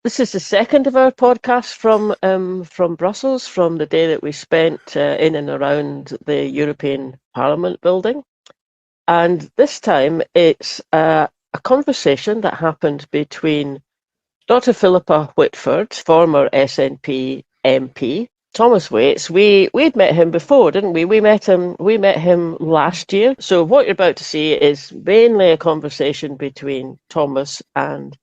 This is the second of our podcasts from Brussels, from the day that we spent in and around the European Parliament building. And this time it's a conversation that happened between Dr. Philippa Whitford, former SNP MP, Thomas Waitz. We'd met him before, didn't we? We met him last year. So what you're about to see is mainly a conversation between Thomas and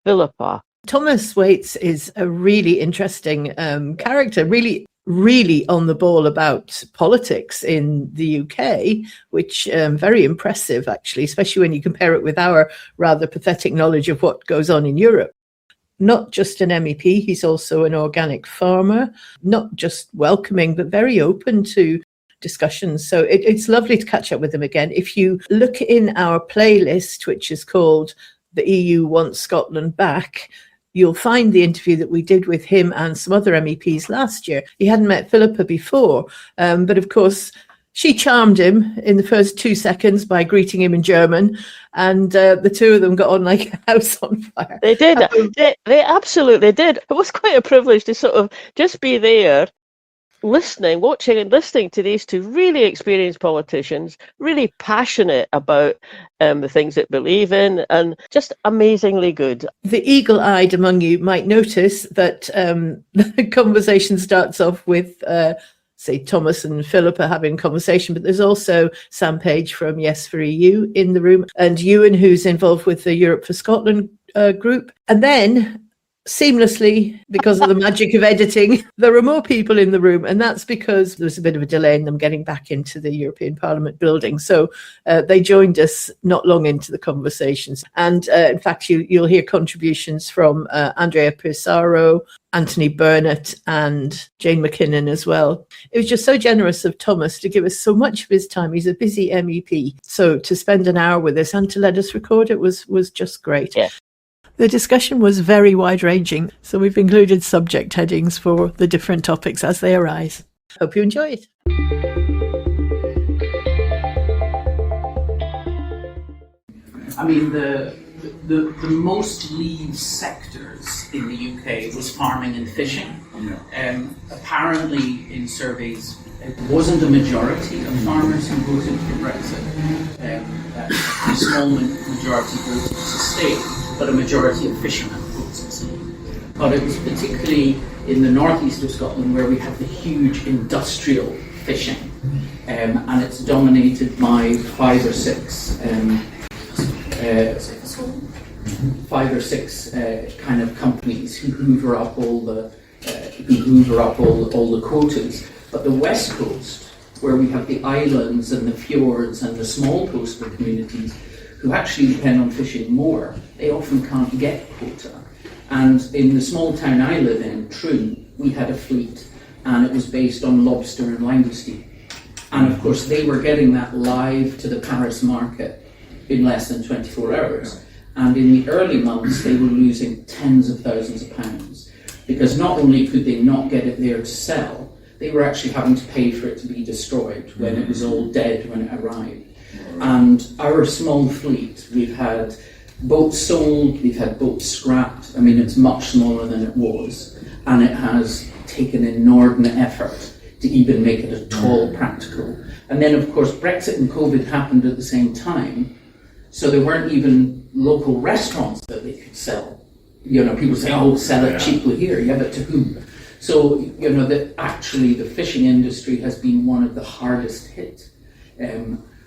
Philippa. Thomas Waitz is a really interesting character, really on the ball about politics in the UK, which very impressive, actually, especially when you compare it with our rather pathetic knowledge of what goes on in Europe. Not just an MEP, he's also an organic farmer, not just welcoming, but very open to discussions. So it's lovely to catch up with him again. If you look in our playlist, which is called The EU Wants Scotland Back, you'll find the interview that we did with him and some other MEPs last year. He hadn't met Philippa before, but of course, she charmed him in the first 2 seconds by greeting him in German, and the two of them got on like a house on fire. They did. They absolutely did. It was quite a privilege to sort of just be there, watching and listening to these two really experienced politicians, really passionate about the things they believe in, and just amazingly good. The eagle-eyed among you might notice that the conversation starts off with say Thomas and Philippa having a conversation, but there's also Sam Page from Yes for EU in the room, and Ewan, who's involved with the Europe for Scotland group. And then seamlessly, because of the magic of editing, there are more people in the room, and that's because there was a bit of a delay in them getting back into the European Parliament building. So they joined us not long into the conversations. And in fact, you'll hear contributions from Andrea Pissarro, Anthony Burnett and Jane McKinnon as well. It was just so generous of Thomas to give us so much of his time. He's a busy MEP. So to spend an hour with us and to let us record it was just great. Yeah. The discussion was very wide-ranging, so we've included subject headings for the different topics as they arise. Hope you enjoy it. I mean, the most lead sectors in the UK was farming and fishing. Yeah. Apparently, in surveys, it wasn't a majority of farmers who voted for Brexit. A small majority voted to stay, but a majority of fishermen voted to stay. But it was particularly in the northeast of Scotland where we have the huge industrial fishing, and it's dominated by five or six kind of companies who hoover up all the quotas. But the west coast, where we have the islands and the fjords and the small coastal communities who actually depend on fishing more, they often can't get quota. And in the small town I live in, Troon, we had a fleet, and it was based on lobster and langoustine. And of course they were getting that live to the Paris market in less than 24 hours. And in the early months they were losing tens of thousands of pounds, because not only could they not get it there to sell, they were actually having to pay for it to be destroyed when it was all dead when it arrived. And our small fleet, we've had boats sold, we've had boats scrapped. I mean, it's much smaller than it was, and it has taken inordinate effort to even make it at all practical. And then, of course, Brexit and COVID happened at the same time, so there weren't even local restaurants that they could sell. You know, people say, oh, sell it cheaply here. Yeah, but to whom? So, you know, actually the fishing industry has been one of the hardest hit.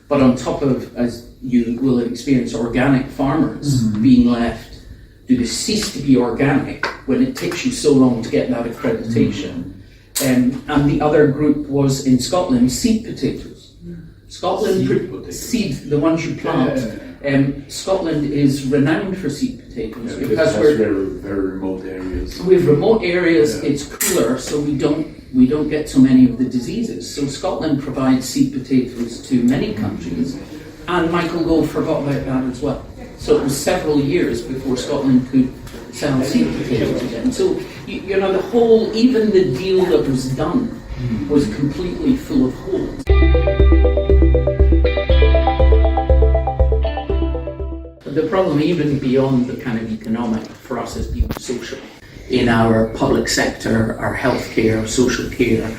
But on top of, as you will have experienced, organic farmers being left, do they cease to be organic when it takes you so long to get that accreditation? And the other group was in Scotland, seed potatoes. Scotland, seed, the ones you plant. Scotland is renowned for seed potatoes because we're very remote areas. We have remote areas. It's cooler, so we don't get so many of the diseases. So Scotland provides seed potatoes to many countries, and Michael Gove forgot about that as well. So it was several years before Scotland could sell seed potatoes again. So you know, the whole, even the deal that was done was completely full of holes. The problem, even beyond the kind of economic, for us has been social. in our public sector, our healthcare, social care,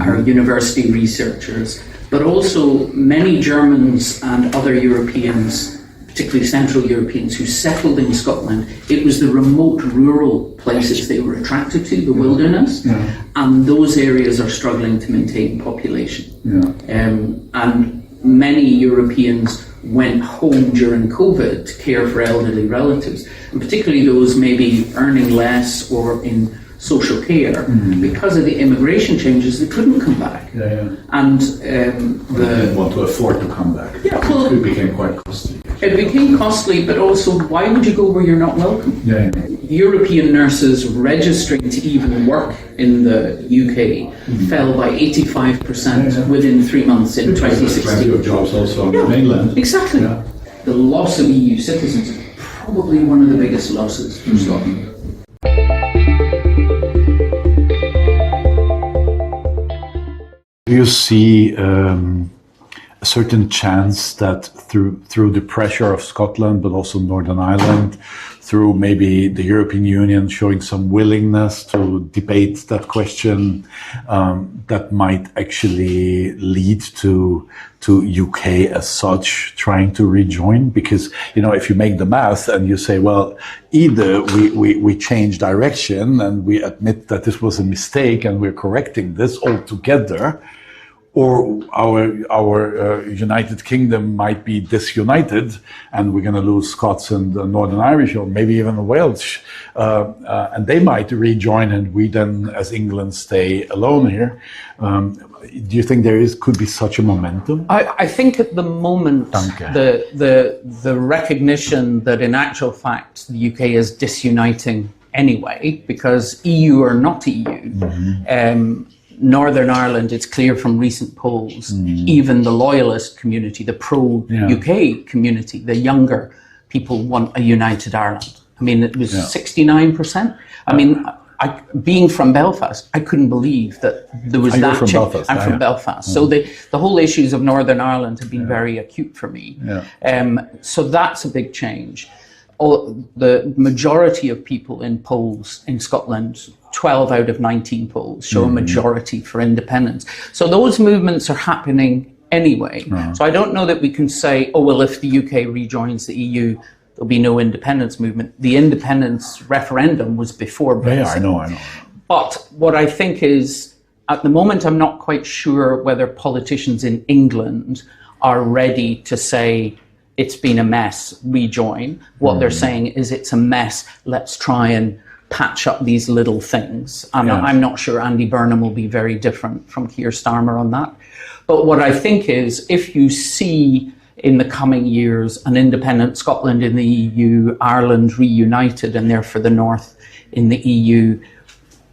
our university researchers, but also many Germans and other Europeans, particularly Central Europeans, who settled in Scotland. It was the remote rural places they were attracted to, the wilderness, and those areas are struggling to maintain population. And many Europeans went home during COVID to care for elderly relatives, and particularly those maybe earning less or in social care. Because of the immigration changes, they couldn't come back. And they didn't want to afford to come back. Well, it became quite costly. It became costly, but also, why would you go where you're not welcome? European nurses registering to even work in the UK fell by 85% within 3 months in 2016. Plenty of jobs also on the mainland. Exactly. The loss of EU citizens is probably one of the biggest losses for Scotland. Do you see a certain chance that through the pressure of Scotland, but also Northern Ireland, through maybe the European Union showing some willingness to debate that question, that might actually lead to UK as such trying to rejoin? Because, you know, if you make the math and you say, well, either we change direction and we admit that this was a mistake and we're correcting this altogether, or our United Kingdom might be disunited and we're going to lose Scots and Northern Irish, or maybe even the Welsh, and they might rejoin and we then as England stay alone here. Do you think could be such a momentum? I think at the moment the recognition that in actual fact the UK is disuniting anyway, because EU or not EU, Northern Ireland, it's clear from recent polls, even the loyalist community, the pro-UK community, the younger people want a united Ireland. I mean, it was 69%. I mean, being from Belfast, I couldn't believe that there was that change. Belfast, I'm from Belfast. So the whole issues of Northern Ireland have been very acute for me. So that's a big change. The majority of people in polls in Scotland, 12 out of 19 polls, show a majority for independence. So those movements are happening anyway. So I don't know that we can say, oh, well, if the UK rejoins the EU, there'll be no independence movement. The independence referendum was before Brexit. Yeah, I know. But what I think is, at the moment, I'm not quite sure whether politicians in England are ready to say, it's been a mess, rejoin. What they're saying is it's a mess, let's try and patch up these little things. I'm not sure Andy Burnham will be very different from Keir Starmer on that. But what I think is, if you see in the coming years an independent Scotland in the EU, Ireland reunited, and therefore the North in the EU,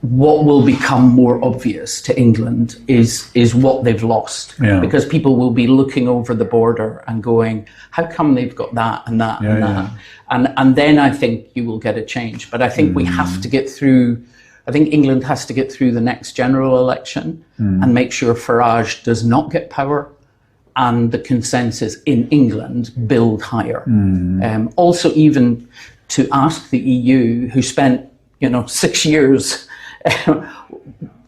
what will become more obvious to England is what they've lost, because people will be looking over the border and going, how come they've got that and that and that? And then I think you will get a change. But I think we have to get through, I think England has to get through the next general election and make sure Farage does not get power and the consensus in England build higher. Also, even to ask the EU, who spent 6 years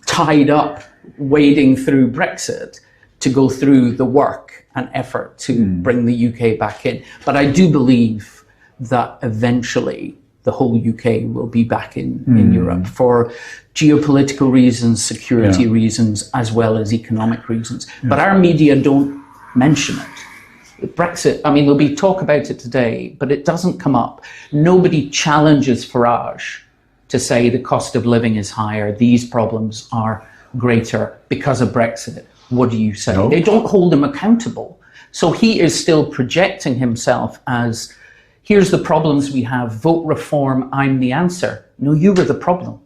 tied up wading through Brexit, to go through the work and effort to bring the UK back in. But I do believe that eventually the whole UK will be back in Europe for geopolitical reasons, security reasons, as well as economic reasons. But our media don't mention it. Brexit, I mean, there'll be talk about it today, but it doesn't come up. Nobody challenges Farage to say the cost of living is higher, these problems are greater because of Brexit. What do you say? No. They don't hold him accountable. So he is still projecting himself as, here's the problems we have, vote reform, I'm the answer. No, you were the problem.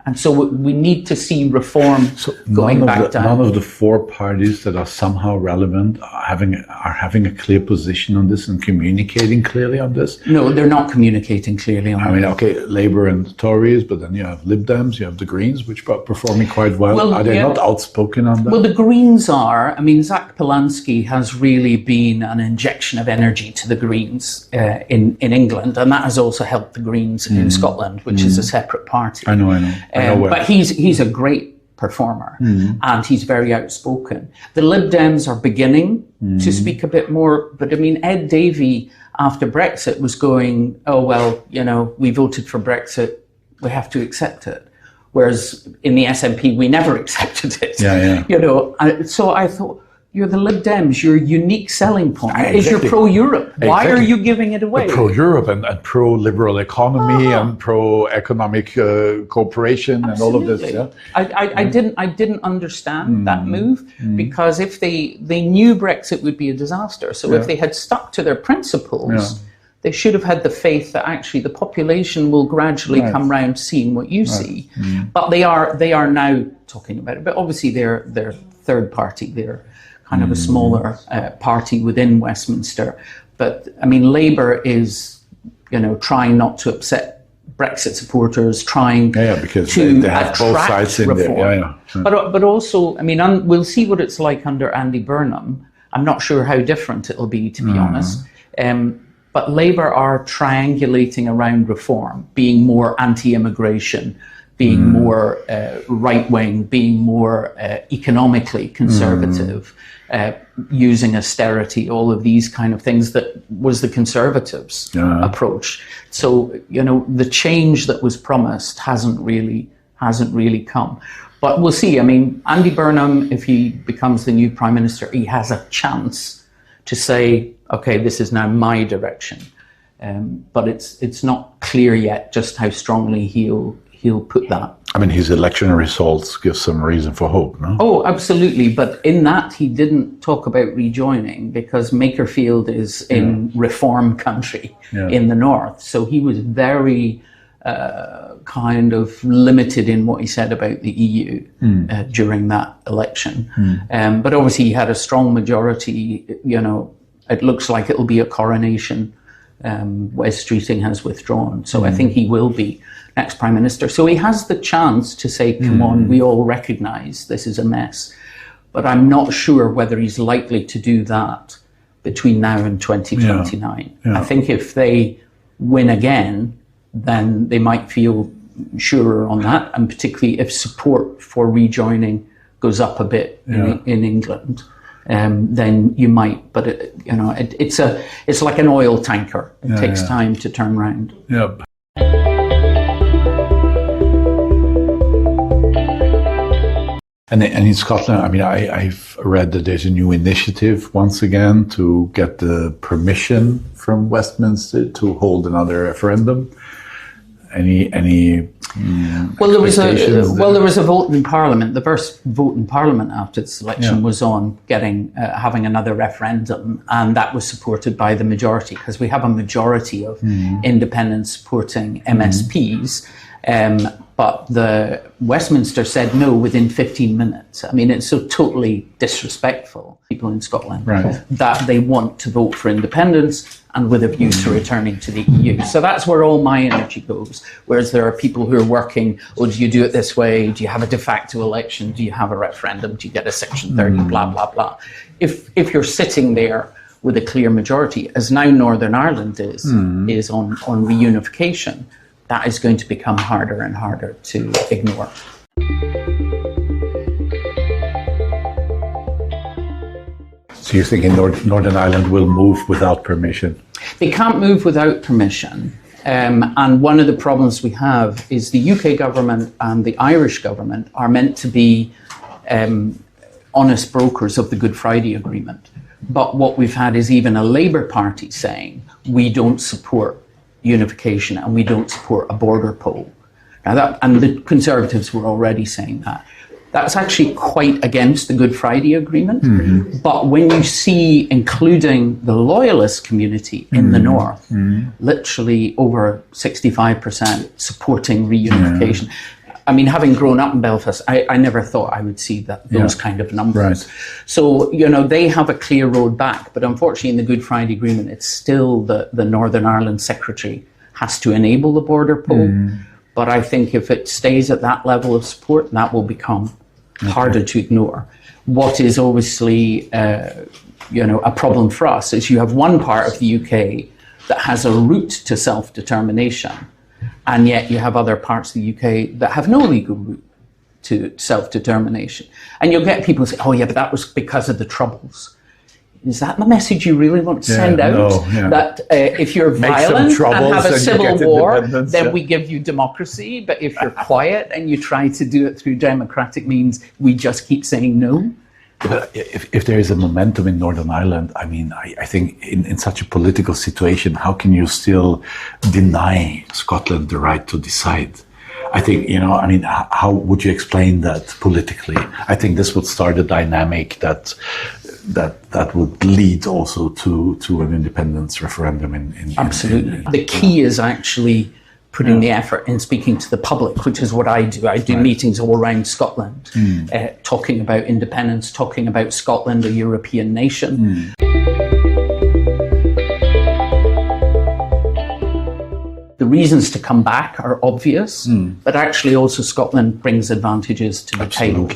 And so we need to see reform going back down. None of the four parties that are somehow relevant are having a clear position on this and communicating clearly on this? No, they're not communicating clearly on it. I mean, okay, Labour and the Tories, but then you have Lib Dems, you have the Greens, which are performing quite well. Are they not outspoken on that? Well, the Greens are. I mean, Zach Polanski has really been an injection of energy to the Greens in England, and that has also helped the Greens in Scotland, which is a separate party. I know. But he's a great performer, and he's very outspoken. The Lib Dems are beginning to speak a bit more, but I mean, Ed Davey after Brexit was going, oh, well, you know, we voted for Brexit, we have to accept it. Whereas in the SNP, we never accepted it. You know, so I thought, you're the Lib Dems, your unique selling point is you're pro-Europe. Why are you giving it away? Pro-Europe and pro-liberal economy and pro-economic cooperation and all of this. Yeah? I didn't understand that move because if they knew Brexit would be a disaster. So if they had stuck to their principles, they should have had the faith that actually the population will gradually come round seeing what you see. But they are now talking about it. But obviously they're third party. They're kind of a smaller party within Westminster. But I mean, Labour is, you know, trying not to upset Brexit supporters, trying because to they have both sides in reform. there. But also, I mean, we'll see what it's like under Andy Burnham. I'm not sure how different it'll be, to be honest. But Labour are triangulating around reform, being more anti-immigration, being more right-wing, being more economically conservative, using austerity, all of these kind of things that was the Conservatives' approach. So, you know, the change that was promised hasn't really come. But we'll see. I mean, Andy Burnham, if he becomes the new Prime Minister, he has a chance to say, okay, this is now my direction. But it's not clear yet just how strongly he'll put that. I mean, his election results give some reason for hope, no? Oh, absolutely. But in that, he didn't talk about rejoining because Makerfield is in reform country in the north. So he was very kind of limited in what he said about the EU during that election. But obviously he had a strong majority. You know, it looks like it'll be a coronation. Wes Streeting has withdrawn. So I think he will be next Prime Minister. So he has the chance to say, come on, we all recognise this is a mess. But I'm not sure whether he's likely to do that between now and 2029. I think if they win again, then they might feel surer on that, and particularly if support for rejoining goes up a bit in England. Then you might, but it's like an oil tanker. It takes time to turn around. And in Scotland, I mean, I've read that there's a new initiative once again to get the permission from Westminster to hold another referendum. Well, there was a vote in Parliament. The first vote in Parliament after this election was on having another referendum, and that was supported by the majority because we have a majority of independents supporting MSPs. But the Westminster said no within 15 minutes. I mean, it's so totally disrespectful, people in Scotland, that they want to vote for independence and with a view to returning to the EU. So that's where all my energy goes. Whereas there are people who are working, do you do it this way? Do you have a de facto election? Do you have a referendum? Do you get a Section 30? Blah, blah, blah. If you're sitting there with a clear majority, as now Northern Ireland is on reunification, that is going to become harder and harder to ignore. So you think Northern Ireland will move without permission? They can't move without permission. And one of the problems we have is the UK government and the Irish government are meant to be honest brokers of the Good Friday Agreement. But what we've had is even a Labour Party saying, we don't support unification and we don't support a border poll. Now and the Conservatives were already saying that. That's actually quite against the Good Friday Agreement. But when you see, including the loyalist community in the north, literally over 65% supporting reunification, I mean, having grown up in Belfast, I never thought I would see those kind of numbers. Right. So, they have a clear road back, but unfortunately in the Good Friday Agreement, it's still the Northern Ireland Secretary has to enable the border poll. But I think if it stays at that level of support, that will become harder to ignore. What is obviously, a problem for us is you have one part of the UK that has a route to self-determination, and yet you have other parts of the UK that have no legal route to self-determination. And you'll get people say, oh yeah, but that was because of the Troubles. Is that the message you really want to send out? No. That if you're violent and have a civil war, then we give you democracy, but if you're quiet and you try to do it through democratic means, we just keep saying no? But if there is a momentum in Northern Ireland, I mean, I think in such a political situation, how can you still deny Scotland the right to decide? I think, how would you explain that politically? I think this would start a dynamic that would lead also to an independence referendum in Absolutely. The key is actually putting the effort in speaking to the public, which is what I do. I do meetings all around Scotland, talking about independence, talking about Scotland, a European nation. The reasons to come back are obvious, but actually also Scotland brings advantages to the table.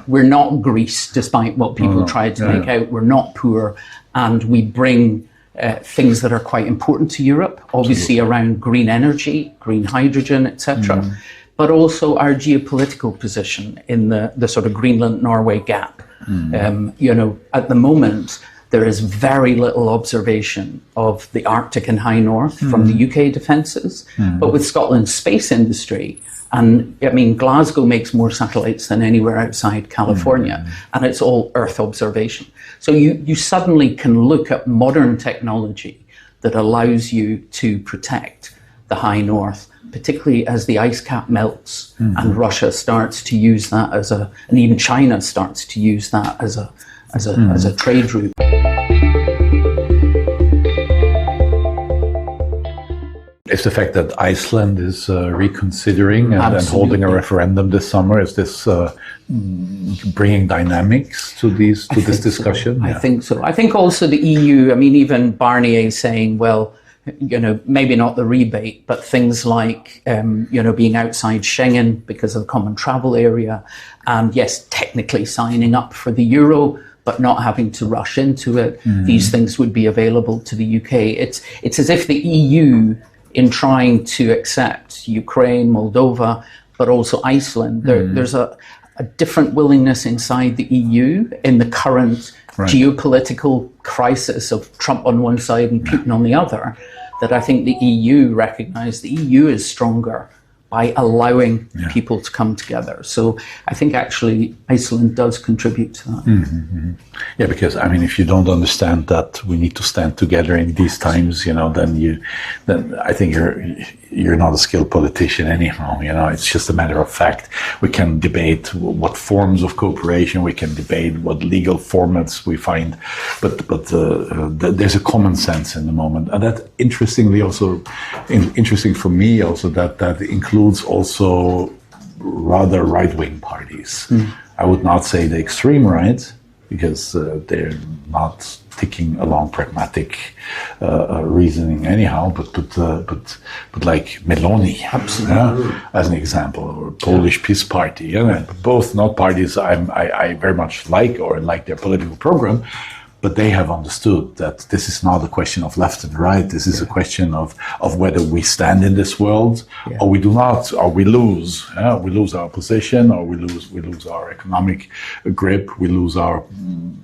We're not Greece, despite what people tried to make out. We're not poor, and we bring things that are quite important to Europe, obviously around green energy, green hydrogen, etc. But also our geopolitical position in the sort of Greenland-Norway gap. At the moment, there is very little observation of the Arctic and high north from the UK defences, but with Scotland's space industry, and I mean, Glasgow makes more satellites than anywhere outside California, and it's all Earth observation. So you suddenly can look at modern technology that allows you to protect the high north, particularly as the ice cap melts and Russia starts to use that and even China starts to use that as a trade route. Is the fact that Iceland is reconsidering and holding a referendum this summer, is this bringing dynamics to this discussion? I think so. I think also the EU, I mean, even Barnier is saying, well, maybe not the rebate, but things like, being outside Schengen because of the common travel area, and yes, technically signing up for the euro, but not having to rush into it. These things would be available to the UK. It's as if the EU, in trying to accept Ukraine, Moldova, but also Iceland, there's a different willingness inside the EU in the current geopolitical crisis of Trump on one side and Putin on the other, that I think the EU recognise the EU is stronger by allowing people to come together. So I think actually Iceland does contribute to that. Yeah, because I mean, if you don't understand that we need to stand together in these times, then I think you're not a skilled politician anyhow. It's just a matter of fact. We can debate what forms of cooperation, we can debate what legal formats we find, but there's a common sense in the moment, and that interesting for me also that includes also rather right-wing parties. I would not say the extreme right, because they're not ticking along pragmatic reasoning anyhow, but like Meloni, as an example, or Polish Peace Party, both not parties I very much like or like their political program, but they have understood that this is not a question of left and right. This is a question of whether we stand in this world or we do not, or we lose. We lose our position, or we lose our economic grip. We lose our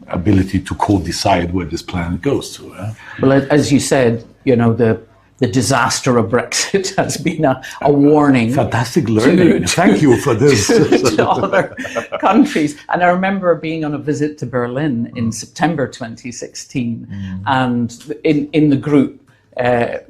ability to co-decide where this planet goes to. Well, as you said, the disaster of Brexit has been a warning. Fantastic learning. Thank you for this. to other countries. And I remember being on a visit to Berlin in September 2016, and in the group, there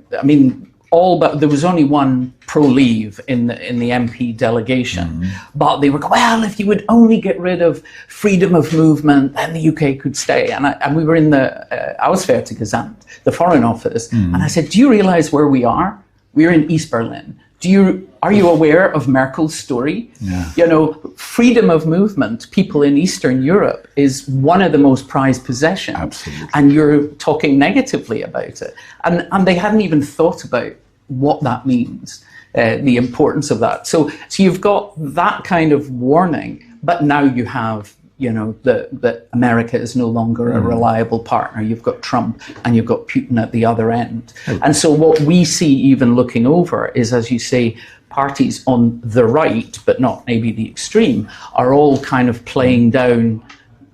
was only one pro-leave in the MP delegation, but they were going, well, if you would only get rid of freedom of movement, then the UK could stay. And we were in the Auswärtige Gesamt, the Foreign Office, and I said, do you realise where we are? We're in East Berlin. Do you Are you aware of Merkel's story? Yeah. You know, freedom of movement, people in Eastern Europe, is one of the most prized possessions. Absolutely. And you're talking negatively about it. And they hadn't even thought about what that means, the importance of that. So you've got that kind of warning, but now you have, you know, that America is no longer a reliable partner. You've got Trump and you've got Putin at the other end. And so what we see even looking over is, as you say, parties on the right, but not maybe the extreme, are all kind of playing down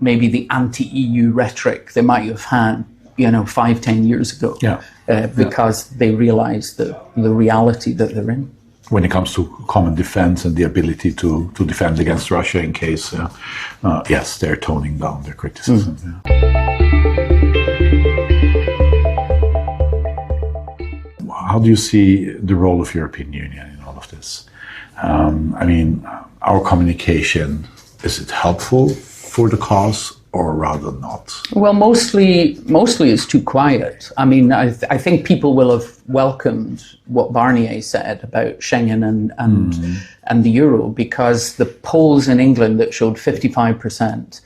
maybe the anti-EU rhetoric they might have had, you know, 5-10 years ago, because they realize the reality that they're in. When it comes to common defense and the ability to defend against Russia in case, yes, they're toning down their criticism. How do you see the role of European Union in all of this? I mean, our communication, is it helpful for the cause or rather not? Well, mostly it's too quiet. I mean, I think people will have welcomed what Barnier said about Schengen and the euro, because the polls in England that showed 55%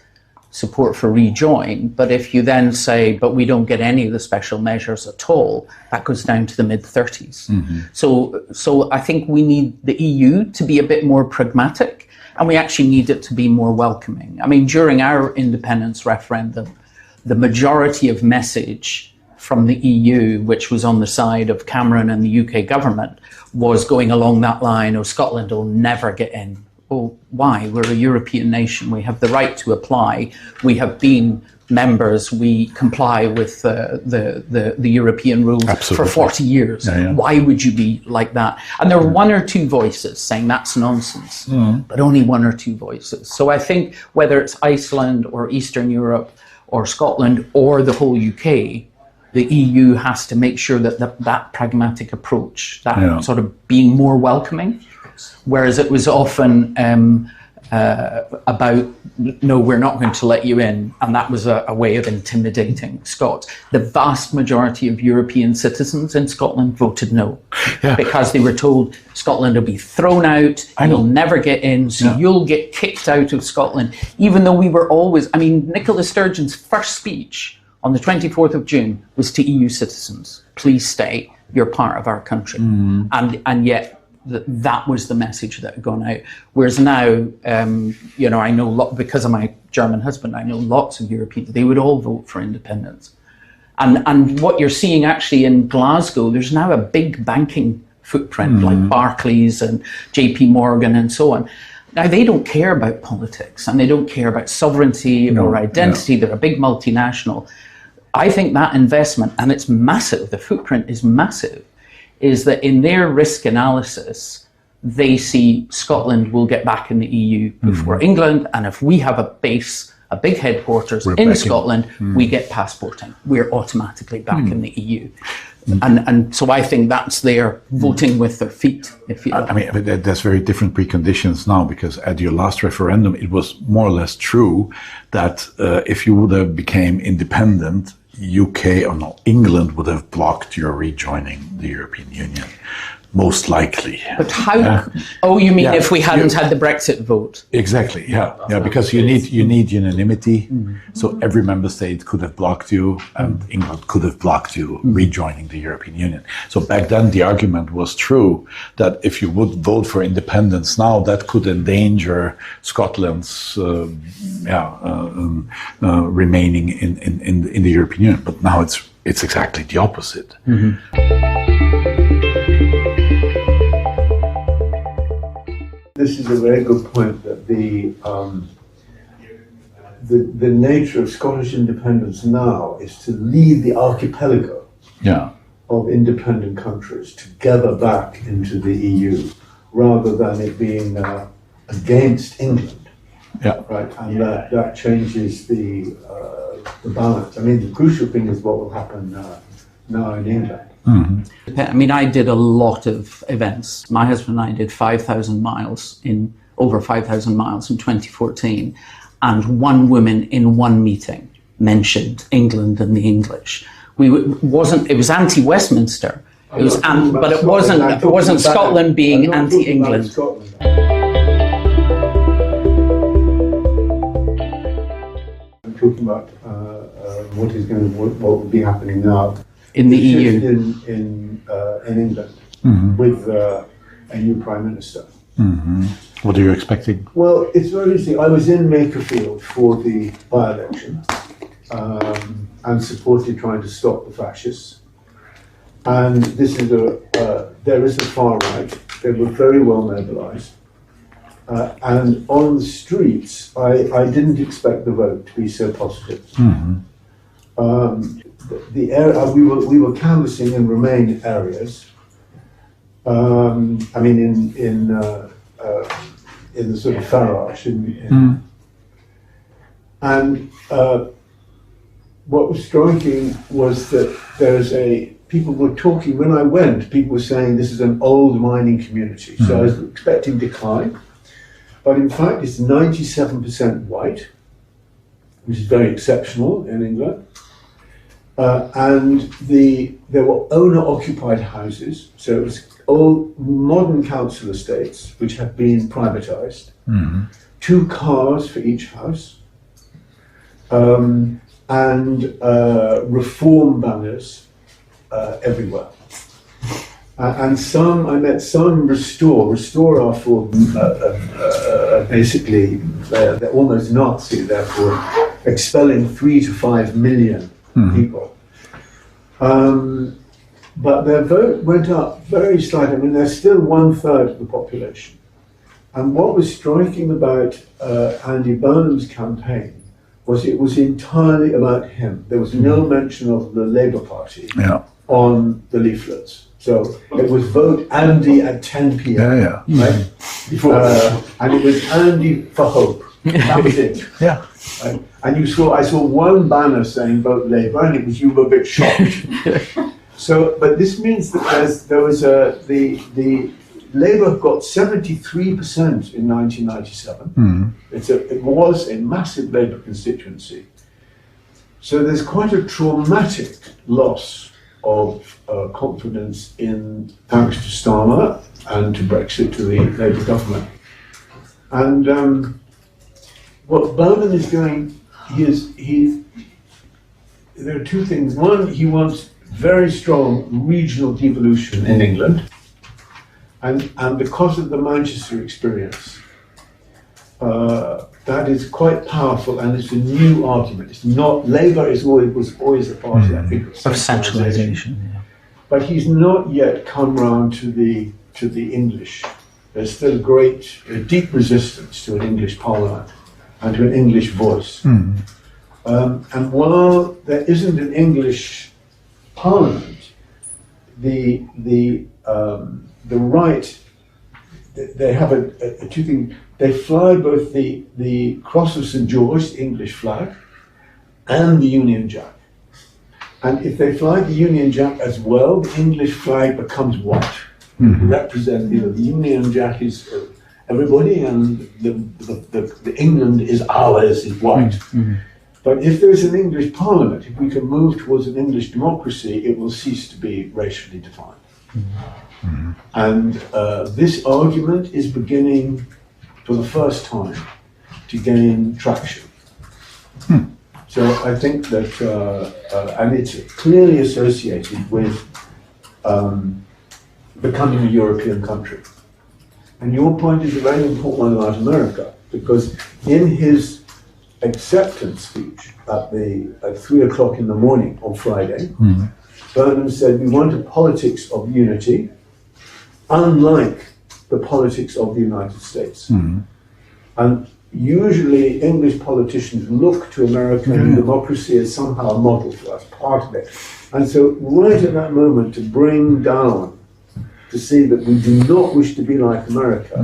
support for rejoin, but if you then say, but we don't get any of the special measures at all, that goes down to the mid-30s. So I think we need the EU to be a bit more pragmatic, and we actually need it to be more welcoming. I mean, during our independence referendum, the majority of message from the EU, which was on the side of Cameron and the UK government, was going along that line, oh, Scotland will never get in. Well, why? We're a European nation. We have the right to apply. We have been members. We comply with the European rules for 40 years. Why would you be like that? And there were one or two voices saying that's nonsense, but only one or two voices. So I think whether it's Iceland or Eastern Europe or Scotland or the whole UK, the EU has to make sure that that pragmatic approach, that sort of being more welcoming, whereas it was often about, no, we're not going to let you in, and that was a way of intimidating Scots. The vast majority of European citizens in Scotland voted no, because they were told Scotland will be thrown out, you'll never get in, so you'll get kicked out of Scotland, even though we were always, I mean, Nicola Sturgeon's first speech on the 24th of June was to EU citizens, please stay, you're part of our country. And yet, that was the message that had gone out. Whereas now, you know, I know because of my German husband, I know lots of Europeans, they would all vote for independence. And what you're seeing actually in Glasgow, there's now a big banking footprint like Barclays and JP Morgan and so on. Now, they don't care about politics and they don't care about sovereignty or identity. They're a big multinational. I think that investment, and it's massive, the footprint is massive, is that in their risk analysis, they see Scotland will get back in the EU before England, and if we have a base, a big headquarters in Scotland, we get passporting. We're automatically back in the EU. And so I think that's their voting with their feet, if you like. I mean, that's very different preconditions now, because at your last referendum, it was more or less true that if you would have became independent, UK or not, England would have blocked your rejoining the European Union, most likely. But how? Oh, you mean if we hadn't had the Brexit vote? Exactly. Because you need unanimity. So every member state could have blocked you, and England could have blocked you rejoining the European Union. So back then, the argument was true that if you would vote for independence now, that could endanger Scotland's remaining in the European Union. But now it's exactly the opposite. This is a very good point, that the nature of Scottish independence now is to lead the archipelago of independent countries together back into the EU, rather than it being against England. Right, and that changes the balance. I mean, the crucial thing is what will happen now in England. I mean, I did a lot of events. My husband and I did 5,000 miles over 5,000 miles in 2014, and one woman in one meeting mentioned England and the English. It was anti-Westminster. It was, but it wasn't Scotland being anti-England. I'm talking about what will be happening now In the EU. In England with a new Prime Minister. What are you expecting? Well, it's very interesting. I was in Makerfield for the by-election and supported trying to stop the fascists. And this is there is a far right. They were very well mobilised. And on the streets, I didn't expect the vote to be so positive. The area we were canvassing in Remain areas. I mean, in the sort of Farage, and what was striking was that people were talking. When I went, people were saying this is an old mining community. So I was expecting decline, but in fact, it's 97% white, which is very exceptional in England. And there were owner-occupied houses, so it was old modern council estates which have been privatised. 2 cars for each house, and reform banners everywhere. And I met some Restore are for basically they're almost Nazi, therefore expelling 3 to 5 million people. But their vote went up very slightly. I mean, they're still 1/3 of the population. And what was striking about Andy Burnham's campaign was it was entirely about him. There was no mention of the Labour Party on the leaflets. So it was vote Andy at 10 p.m. Right? And it was Andy for hope. That was it. Right? And I saw one banner saying vote Labour, and it was you were a bit shocked. So, but this means that the Labour got 73% in 1997. It was a massive Labour constituency. So there's quite a traumatic loss of confidence thanks to Starmer and to Brexit, to the Labour government. And what Bowden is doing, there are 2 things. One, he wants very strong regional devolution in England, and because of the Manchester experience, that is quite powerful, and it's a new argument. It's not Labour was always a party, I think, of centralisation. But he's not yet come round to the English. There's still a deep resistance to an English Parliament and to an English voice. And while there isn't an English Parliament, the right, they have a 2 things. They fly both the Cross of St. George, the English flag, and the Union Jack. And if they fly the Union Jack as well, the English flag becomes white. Represent, the Union Jack is everybody, and the England is ours, is white. But if there's an English Parliament, if we can move towards an English democracy, it will cease to be racially defined. And this argument is beginning, for the first time, to gain traction. So I think that, and it's clearly associated with becoming a European country. And your point is a very important one about America, because in his acceptance speech at 3 o'clock in the morning on Friday, Burnham said, we want a politics of unity, unlike the politics of the United States. And usually English politicians look to American democracy as somehow a model for us, part of it. And so right at that moment, to bring down, to see that we do not wish to be like America,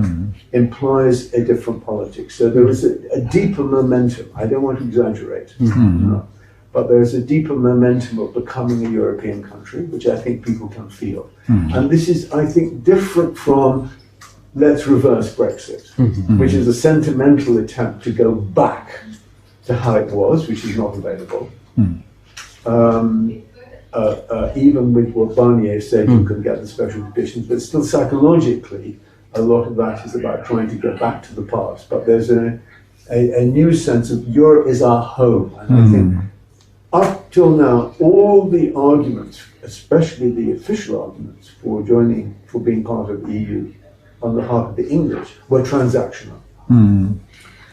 implies a different politics. So there is a deeper momentum. I don't want to exaggerate, but there is a deeper momentum of becoming a European country, which I think people can feel. And this is, I think, different from let's reverse Brexit, which is a sentimental attempt to go back to how it was, which is not available. even with what Barnier said, you can get the special conditions, but still psychologically, a lot of that is about trying to get back to the past. But there's a new sense of Europe is our home. And I think up till now, all the arguments, especially the official arguments for joining, for being part of the EU on the part of the English, were transactional.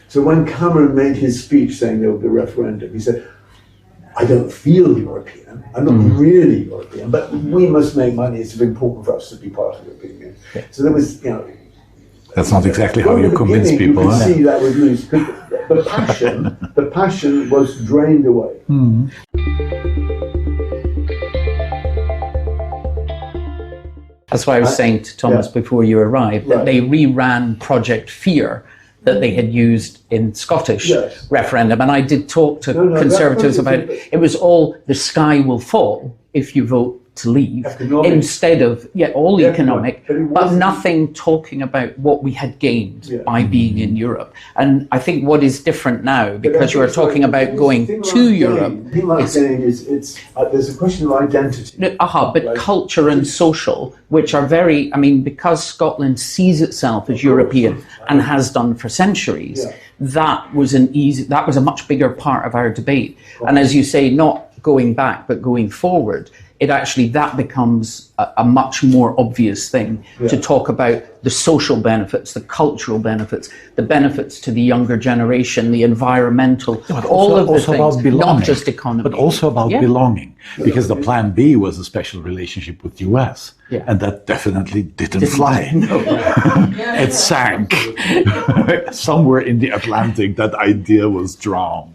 So when Cameron made his speech saying there would be a referendum, he said, I don't feel European, I'm not really European, but we must make money, it's important for us to be part of the European Union. So there was, That's not exactly how you convince people. You could see that was loose. The passion was drained away. That's why I was saying to Thomas before you arrived that they reran Project Fear that they had used in Scottish referendum. And I did talk to conservatives about it was all the sky will fall if you vote to leave, instead of all economic, but nothing talking about what we had gained by being in Europe. And I think what is different now, because you are talking about going to Europe, there's a question of identity. But culture and social, which are very, because Scotland sees itself as European and has done for centuries, that was a much bigger part of our debate. And as you say, not going back, but going forward, that becomes a much more obvious thing to talk about the social benefits, the cultural benefits, the benefits to the younger generation, the environmental, all of the things, not just economy. But also about belonging, because the plan B was a special relationship with the US, and that definitely didn't fly. It sank. Somewhere in the Atlantic, that idea was drowned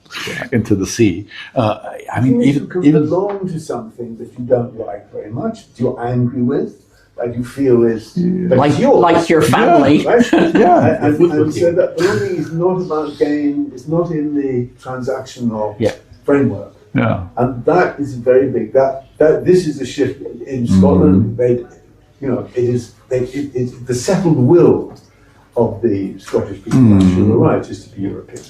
into the sea. You can belong to something that you don't like very much, that you're angry with, that you feel is like your family. And so that belonging is not about gain, it's not in the transactional framework. And that is very big. This is a shift in Scotland. It is the settled will of the Scottish people. Actually, the right is to be European.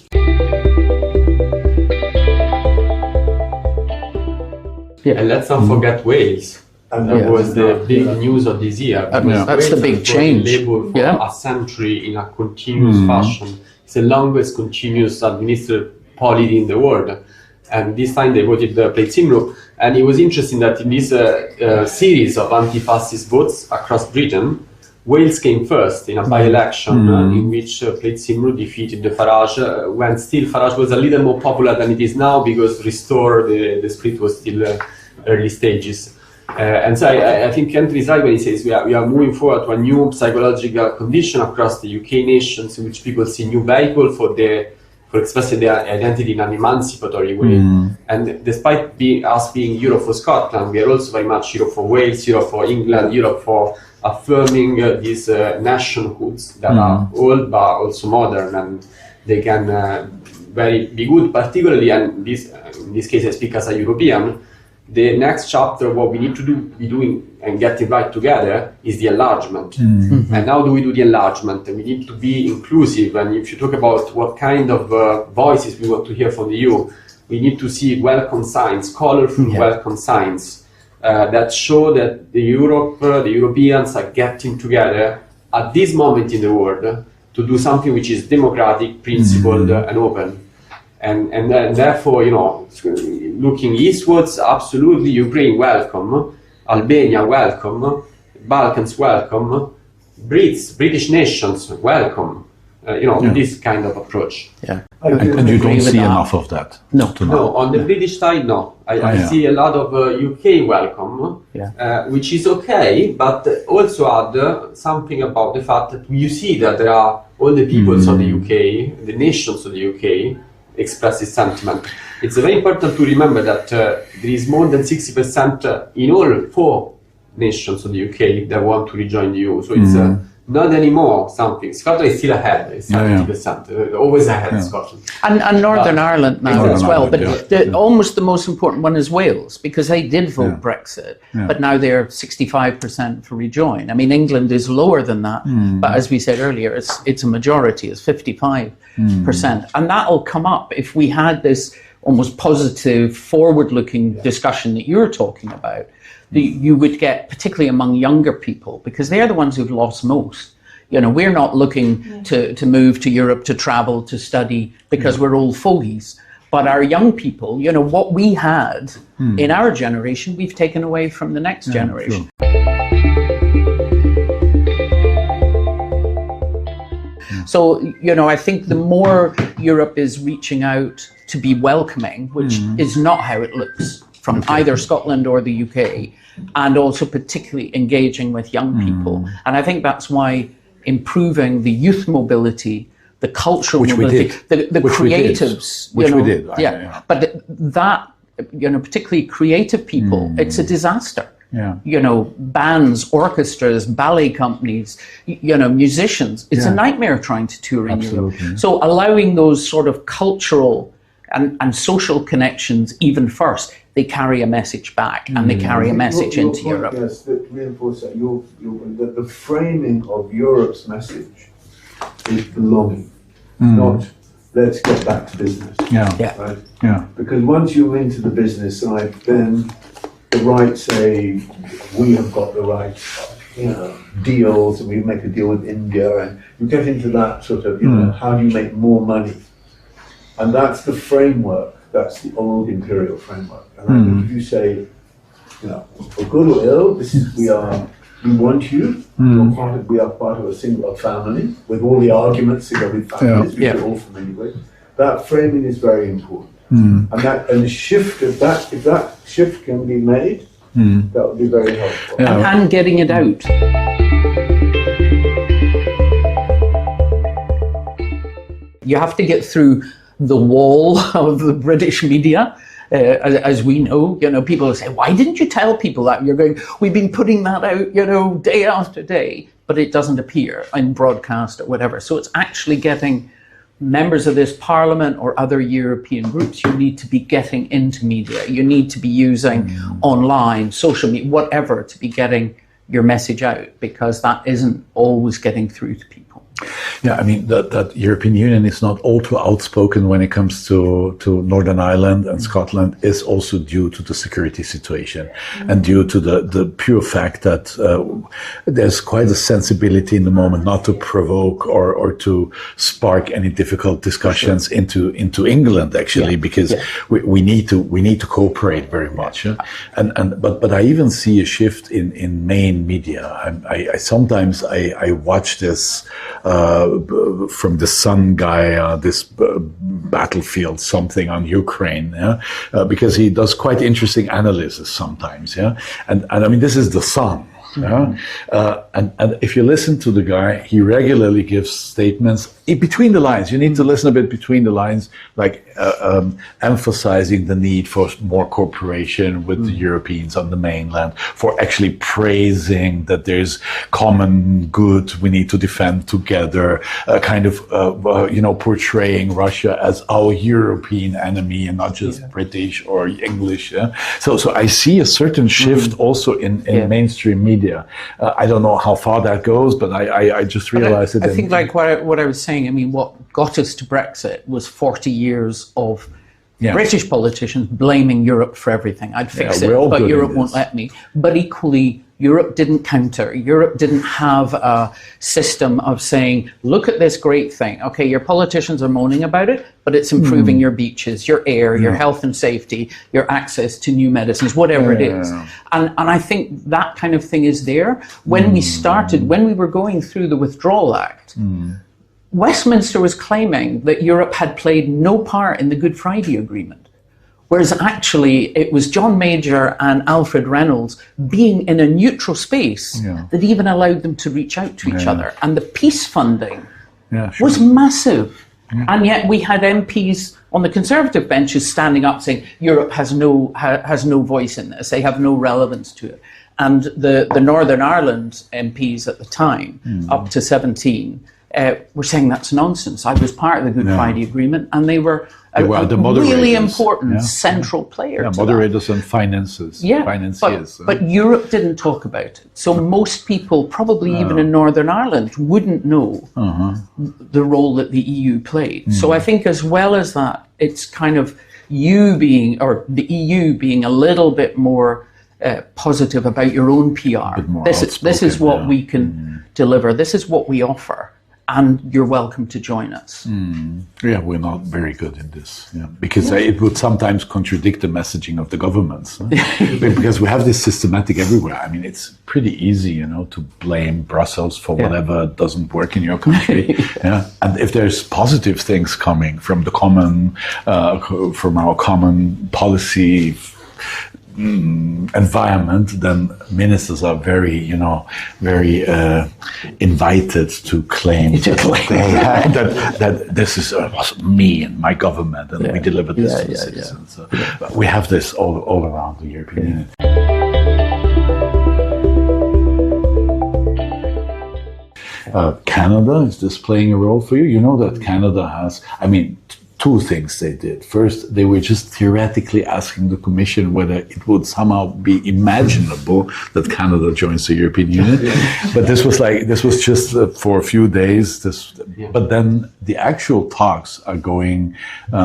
And let's not forget Wales. And that was the big news of this year. That's the big change. Labour for a century in a continuous fashion. It's the longest continuous administrative polity in the world. And this time they voted the Plaid Cymru. And it was interesting that in this series of anti-fascist votes across Britain, Wales came first in a by-election in which Plaid Cymru defeated the Farage, when still Farage was a little more popular than it is now, because Restore, the split was still early stages. And so I think Anthony is right when he says we are moving forward to a new psychological condition across the UK nations, in which people see new vehicle for expressing their identity in an emancipatory way. And despite us being Europe for Scotland, we are also very much Europe for Wales, Europe for England, Europe for affirming these nationhoods that are old but also modern, and they can be good, particularly, and in this case I speak as a European. The next chapter, what we need to be doing and getting right together is the enlargement. And how do we do the enlargement? And we need to be inclusive. And if you talk about what kind of voices we want to hear from the EU, we need to see welcome signs, colorful welcome signs that show that the Europeans are getting together at this moment in the world to do something which is democratic, principled, and open. And therefore, looking eastwards, absolutely, Ukraine welcome, Albania welcome, Balkans welcome, British nations welcome, this kind of approach. And you don't see enough of that? No, on the British side, no. I see a lot of UK welcome, which is okay, but also add something about the fact that you see that there are all the peoples of the UK, the nations of the UK, express this sentiment. It's very important to remember that there is more than 60% in all 4 nations of the UK that want to rejoin the EU. So it's not anymore something. Scotland is still ahead. It's 70%, always ahead, Scotland. And Northern Ireland now as well. But almost the most important one is Wales, because they did vote Brexit, but now they're 65% for rejoin. England is lower than that, but as we said earlier, it's a majority, it's 55%. And that'll come up if we had this almost positive, forward-looking discussion that you're talking about, you would get, particularly among younger people, because they're the ones who've lost most. You know, we're not looking to move to Europe, to travel, to study, because we're old fogies. But our young people, you know, what we had in our generation, we've taken away from the next generation. Sure. So, you know, I think the more Europe is reaching out to be welcoming, which is not how it looks from either Scotland or the UK, and also particularly engaging with young people. And I think that's why improving the youth mobility, the cultural mobility, the creatives, which we did. But that, you know, particularly creative people, it's a disaster. Yeah. You know, bands, orchestras, ballet companies, you know, musicians. It's a nightmare trying to tour in Europe. So allowing those sort of cultural and social connections even first, they carry a message back and they carry a message into Europe. Yes, that reinforce that. The framing of Europe's message is belonging, not let's get back to business. Right? Because once you're into the business side, then the right say we have got the right, you know, deals, and we make a deal with India, and you get into that sort of, you know, how do you make more money? And that's the framework. That's the old imperial framework. And if you say, you know, for good or ill, this is we want you. We are part of a single family with all the arguments in every family, which we're all familiar with. That framing is very important. And the shift of that, if that shift can be made, that would be very helpful. And getting it out. You have to get through the wall of the British media. As we know, you know, people say, why didn't you tell people that? You're going, we've been putting that out, you know, day after day, but it doesn't appear in broadcast or whatever. So it's actually getting members of this parliament or other European groups. You need to be getting into media. You need to be using online, social media, whatever, to be getting your message out, because that isn't always getting through to people. Yeah, I mean, that European Union is not all too outspoken when it comes to Northern Ireland and Scotland is also due to the security situation and due to the pure fact that there's quite a sensibility in the moment not to provoke or to spark any difficult discussions into England, actually, because we need to cooperate very much. But I even see a shift in main media. I sometimes watch this from the Sun guy, this battlefield something on Ukraine, because he does quite interesting analysis sometimes, and I mean, this is the Sun. And if you listen to the guy, he regularly gives statements between the lines. You need to listen a bit between the lines, like emphasizing the need for more cooperation with the Europeans on the mainland, for actually praising that there's common good we need to defend together, kind of portraying Russia as our European enemy and not just British or English. So I see a certain shift also in mainstream media. I don't know how far that goes, but I just realized it. I think like what I was saying, I mean, what got us to Brexit was 40 years of British politicians blaming Europe for everything. I'd fix it, but Europe won't let me. But equally, Europe didn't counter. Europe didn't have a system of saying, look at this great thing. Okay, your politicians are moaning about it, but it's improving your beaches, your air, your health and safety, your access to new medicines, whatever it is. And I think that kind of thing is there. When we were going through the Withdrawal Act, Westminster was claiming that Europe had played no part in the Good Friday Agreement. Whereas actually it was John Major and Alfred Reynolds being in a neutral space that even allowed them to reach out to each other. And the peace funding was massive. And yet we had MPs on the Conservative benches standing up saying Europe has no voice in this, they have no relevance to it. And the Northern Ireland MPs at the time, up to 17, were saying that's nonsense. I was part of the Good Friday Agreement, and they were a really important central player. Moderators and financiers. But Europe didn't talk about it. So most people, probably even in Northern Ireland, wouldn't know the role that the EU played. So I think as well as that, it's kind of the EU being a little bit more positive about your own PR. This is what we can deliver. This is what we offer. And you're welcome to join us. Yeah, we're not very good in this, because it would sometimes contradict the messaging of the governments. Because we have this systematic everywhere. I mean, it's pretty easy, to blame Brussels for whatever doesn't work in your country. And if there's positive things coming from the from our common policy environment, then ministers are very invited to claim that this was me and my government, and we delivered this to the citizens. So we have this all around the European Union. Canada, is this playing a role for you? You know that Canada has, two things they did. First, they were just theoretically asking the Commission whether it would somehow be imaginable that Canada joins the European Union. But this was just for a few days. But then the actual talks are going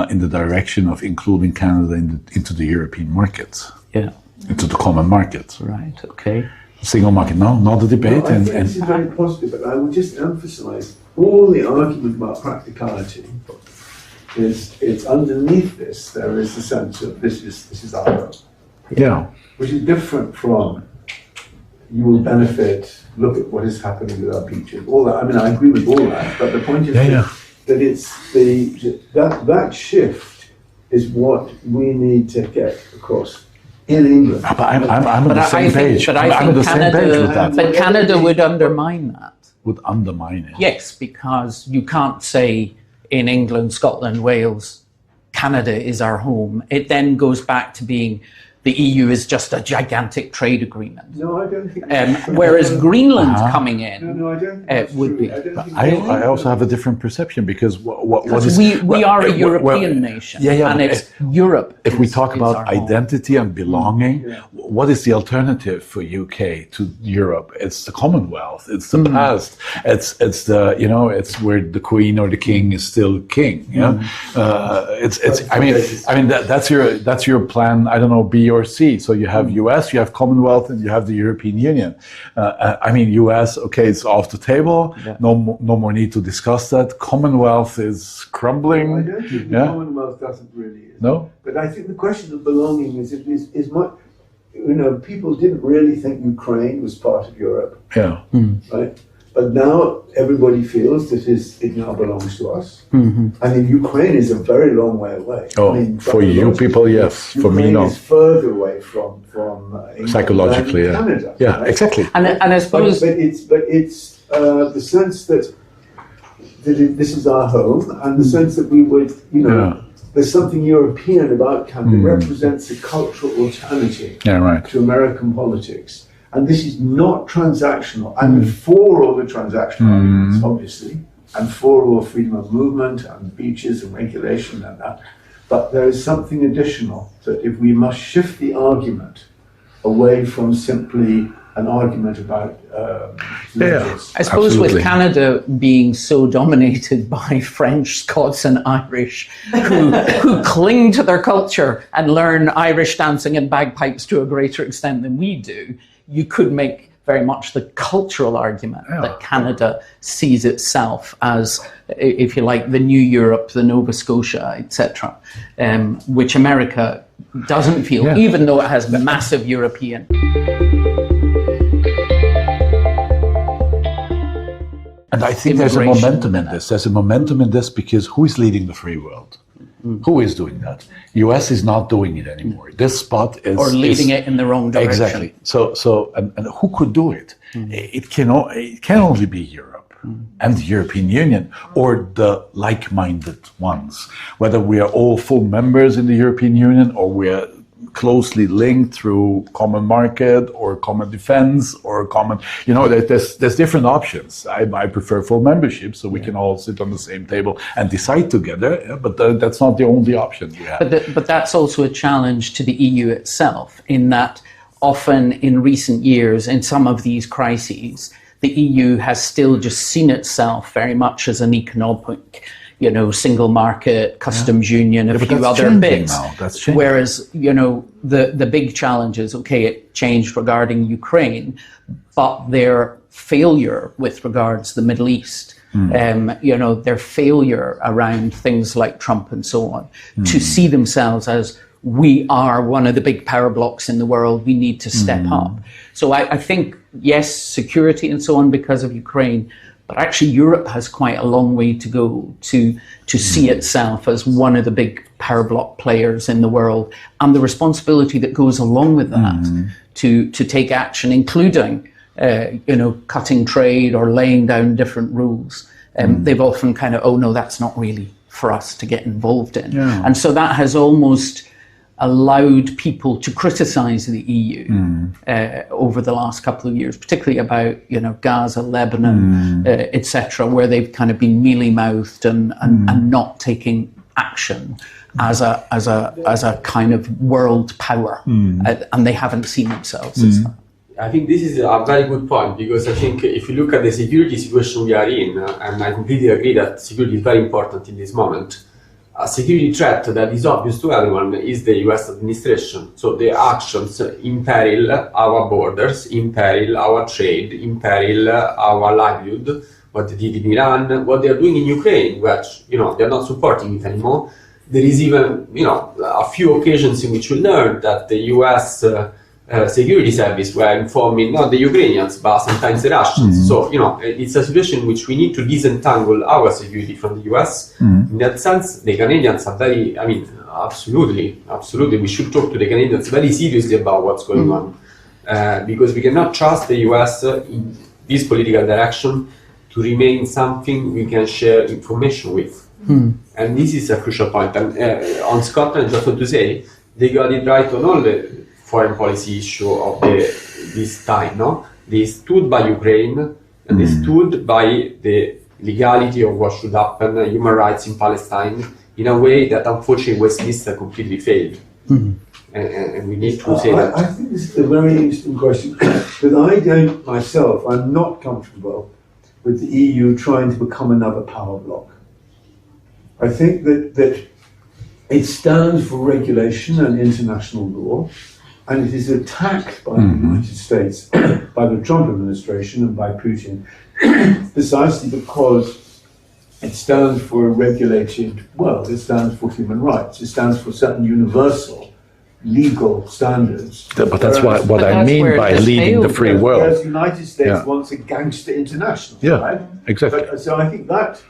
in the direction of including Canada into the European markets. Into the common market. Right, okay. Single market, not the debate. No, I think this is very positive, but I would just emphasize all the argument about practicality. It's underneath this, there is a sense of this is our home. Which is different from you will benefit, look at what is happening with our beaches, all that. I agree with all that, but the point is that it's that shift is what we need to get across in England. But I'm on the same page. But I think Canada would undermine that. Would undermine it. Yes, because you can't say in England, Scotland, Wales, Canada is our home. It then goes back to being the EU is just a gigantic trade agreement. No, I don't think whereas Greenland coming in I don't think would be. I also have a different perception because what is... We are a European nation, and it's Europe. If we talk about identity and belonging, what is the alternative for UK to Europe? It's the Commonwealth. It's the past. It's the it's where the Queen or the King is still king. That's your plan. I don't know, B or C. So you have US, you have Commonwealth, and you have the European Union. US, okay, it's off the table. No more need to discuss that. Commonwealth is crumbling. I don't think the Commonwealth doesn't really. No. But I think the question of belonging is much. People didn't really think Ukraine was part of Europe. Right. But now everybody feels that it now belongs to us. Ukraine is a very long way away. For you people, yes. Ukraine for me, no. Is further away from England psychologically, than Canada. Right? Exactly. And I suppose, but it's the sense that this is our home, and the sense that we would, there's something European about Canada. Represents a cultural alternative to American politics. And this is not transactional. I'm for all the transactional arguments, obviously, and for all freedom of movement and beaches and regulation and that. But there is something additional that if we must shift the argument away from simply an argument about I suppose with Canada being so dominated by French, Scots and Irish who cling to their culture and learn Irish dancing and bagpipes to a greater extent than we do, you could make very much the cultural argument that Canada sees itself as, if you like, the new Europe, the Nova Scotia, etc., which America doesn't feel, even though it has massive European. And I think there's a momentum in this. There's a momentum in this because who is leading the free world? Who is doing that? US is not doing it anymore. This spot is... Or leading it in the wrong direction. Exactly. So and who could do it? It can only be Europe and the European Union or the like-minded ones. Whether we are all full members in the European Union or we are closely linked through common market or common defense or common, there's different options. I prefer full membership so we can all sit on the same table and decide together, but that's not the only option we have. But that's also a challenge to the EU itself, in that often in recent years, in some of these crises, the EU has still just seen itself very much as an single market, customs union, a few other bits. That's changing. Whereas, the big challenge is, okay, it changed regarding Ukraine, but their failure with regards to the Middle East, their failure around things like Trump and so on, to see themselves as, we are one of the big power blocks in the world, we need to step up. So I think, yes, security and so on because of Ukraine, but actually Europe has quite a long way to go to see itself as one of the big power block players in the world, and the responsibility that goes along with that to take action, including cutting trade or laying down different rules. They've often kind of, oh no, that's not really for us to get involved in. And so that has almost allowed people to criticize the EU over the last couple of years, particularly about Gaza, Lebanon, etc., where they've kind of been mealy-mouthed and not taking action as a kind of world power, and they haven't seen themselves as that. I think this is a very good point, because I think if you look at the security situation we are in, and I completely agree that security is very important in this moment, a security threat that is obvious to everyone is the US administration. So the actions imperil our borders, imperil our trade, imperil our livelihood, what they did in Iran, what they are doing in Ukraine, which, they're not supporting it anymore. There is even, a few occasions in which we learned that the US security service were informing not the Ukrainians, but sometimes the Russians. So, it's a situation in which we need to disentangle our security from the US. In that sense, the Canadians are very, absolutely, we should talk to the Canadians very seriously about what's going on. Because we cannot trust the US in this political direction to remain something we can share information with. And this is a crucial point. And on Scotland, just want to say, they got it right on all the foreign policy issue of this time, no? They stood by Ukraine, and they stood by the legality of what should happen, human rights in Palestine, in a way that unfortunately Westminster completely failed. And we need to say that. I think this is a very interesting question, because I don't myself, I'm not comfortable with the EU trying to become another power bloc. I think that it stands for regulation and international law, and it is attacked by the United States, by the Trump administration and by Putin, precisely because it stands for a regulated world. It stands for human rights. It stands for certain universal legal standards. But that's what I mean by leading the free world. Whereas the United States wants a gangster international, right? Exactly. So I think that's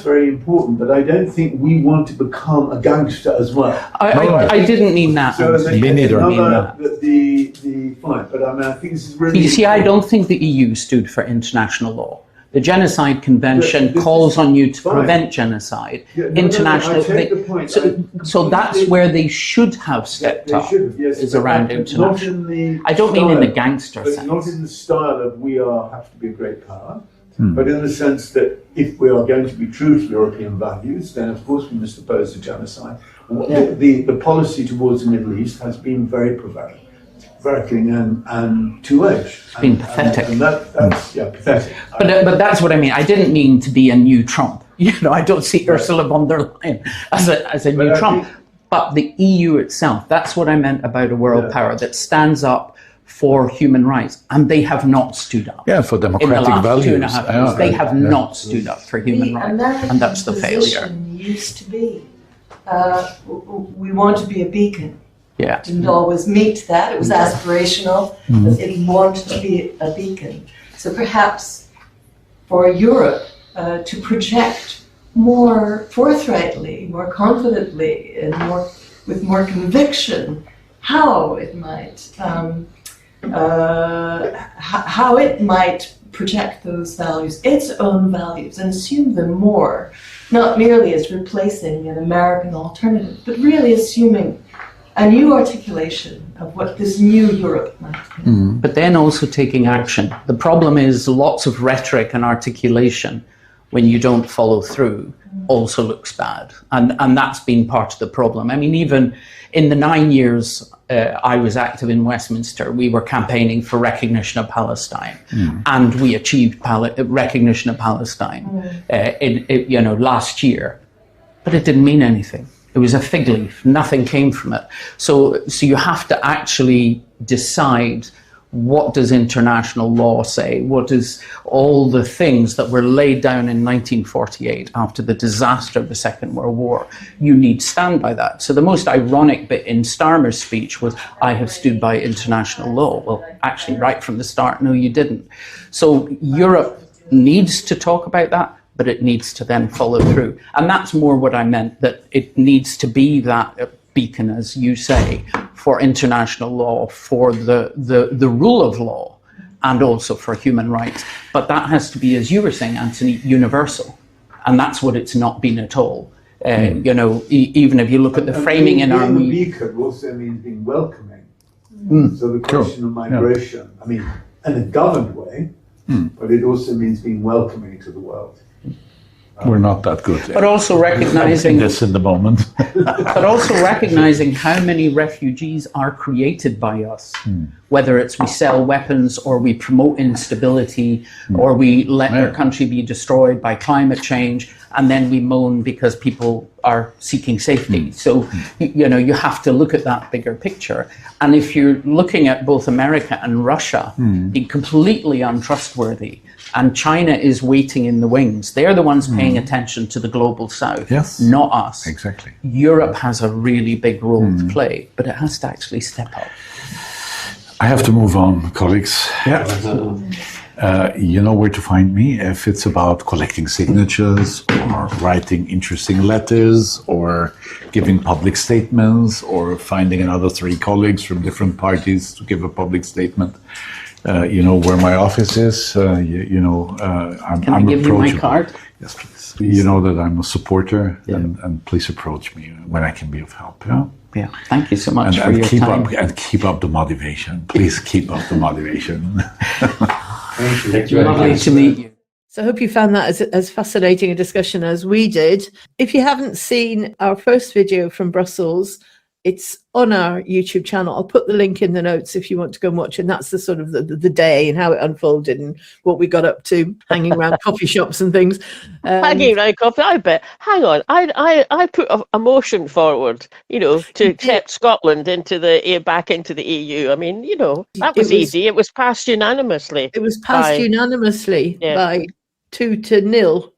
very important, but I don't think we want to become a gangster as well. I didn't mean that. So Me neither. Fine, but I think this is really... You see, I don't think the EU stood for international law. The Genocide Convention calls on you to prevent genocide. I take the point. So that's where they should have stepped up, is around international. I don't mean in the gangster sense. Not in the style of have to be a great power, but in the sense that if we are going to be true to European values, then of course we must oppose the genocide. The policy towards the Middle East has been very prevailing and two-edged. It's been pathetic. And that's pathetic. But that's what I mean. I didn't mean to be a new Trump. I don't see Ursula von der Leyen as a new Trump. But the EU itself, that's what I meant about a world power that stands up for human rights, and they have not stood up. Yeah, for democratic in the last values. 2.5 years, they have not stood up for human rights, and that's the failure. Used to be, we want to be a beacon. Yeah. Didn't always meet that. It was aspirational, but it wanted to be a beacon. So perhaps for Europe to project more forthrightly, more confidently, and with more conviction how it might project those values, its own values, and assume them more, not merely as replacing an American alternative, but really assuming a new articulation of what this new Europe might be. But then also taking action. The problem is lots of rhetoric and articulation when you don't follow through also looks bad. And that's been part of the problem. I mean, even in the 9 years I was active in Westminster, we were campaigning for recognition of Palestine, and we achieved recognition of Palestine last year. But it didn't mean anything. It was a fig leaf. Nothing came from it. So you have to actually decide, what does international law say? What is all the things that were laid down in 1948 after the disaster of the Second World War? You need to stand by that. So the most ironic bit in Starmer's speech was, I have stood by international law. Well, actually, right from the start, no, you didn't. So Europe needs to talk about that, but it needs to then follow through. And that's more what I meant, that it needs to be that beacon, as you say, for international law, for the rule of law, and also for human rights. But that has to be, as you were saying, Anthony, universal. And that's what it's not been at all. Even if you look at the framing in our... Being a beacon also means being welcoming. So the question of migration, I mean, in a governed way, but it also means being welcoming to the world. We're not that good. But also recognizing this in the moment. But also recognizing how many refugees are created by us, whether it's we sell weapons or we promote instability or we let our country be destroyed by climate change, and then we moan because people are seeking safety. So, you have to look at that bigger picture. And if you're looking at both America and Russia being completely untrustworthy, and China is waiting in the wings. They're the ones paying attention to the global south, not us. Exactly. Europe has a really big role to play, but it has to actually step up. I have to move on, colleagues. Yeah. You know where to find me if it's about collecting signatures or writing interesting letters or giving public statements or finding another 3 colleagues from different parties to give a public statement. You know where my office is. I'm Can I give you my card? Yes, please. You know that I'm a supporter, and please approach me when I can be of help. Yeah. Thank you so much for your time. Keep up the motivation. Please keep up the motivation. Thank you. Lovely to meet you. So I hope you found that as fascinating a discussion as we did. If you haven't seen our first video from Brussels, it's on our YouTube channel. I'll put the link in the notes if you want to go and watch it. And that's the sort of the day and how it unfolded and what we got up to, hanging around coffee shops and things. Hanging around coffee, I bet. Hang on, I put a motion forward, to accept Scotland back into the EU. I mean, that was easy. It was passed unanimously. It was passed unanimously by 2-0.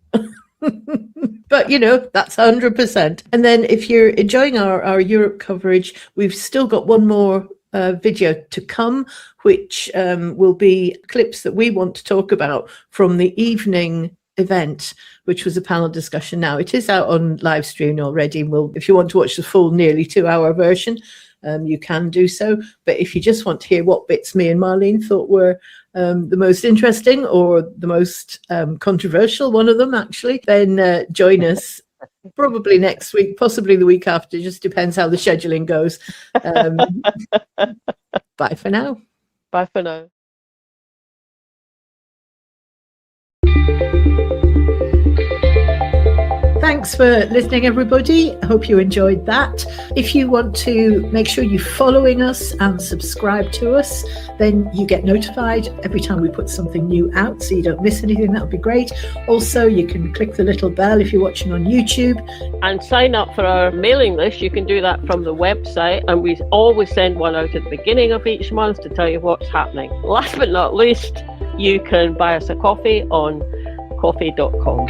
But that's 100%. And then if you're enjoying our Europe coverage, we've still got one more video to come, which will be clips that we want to talk about from the evening event, which was a panel discussion. Now it is out on live stream already. If you want to watch the full nearly 2-hour version, you can do so. But if you just want to hear what bits me and Marlene thought were the most interesting or the most controversial, one of them actually, then join us probably next week, possibly the week after. It just depends how the scheduling goes. Bye for now. Bye for now. Thanks for listening, everybody. I hope you enjoyed that. If you want to make sure you're following us and subscribe to us, then you get notified every time we put something new out so you don't miss anything. That would be great. Also, you can click the little bell if you're watching on YouTube. And sign up for our mailing list. You can do that from the website. And we always send one out at the beginning of each month to tell you what's happening. Last but not least, you can buy us a coffee on coffee.com.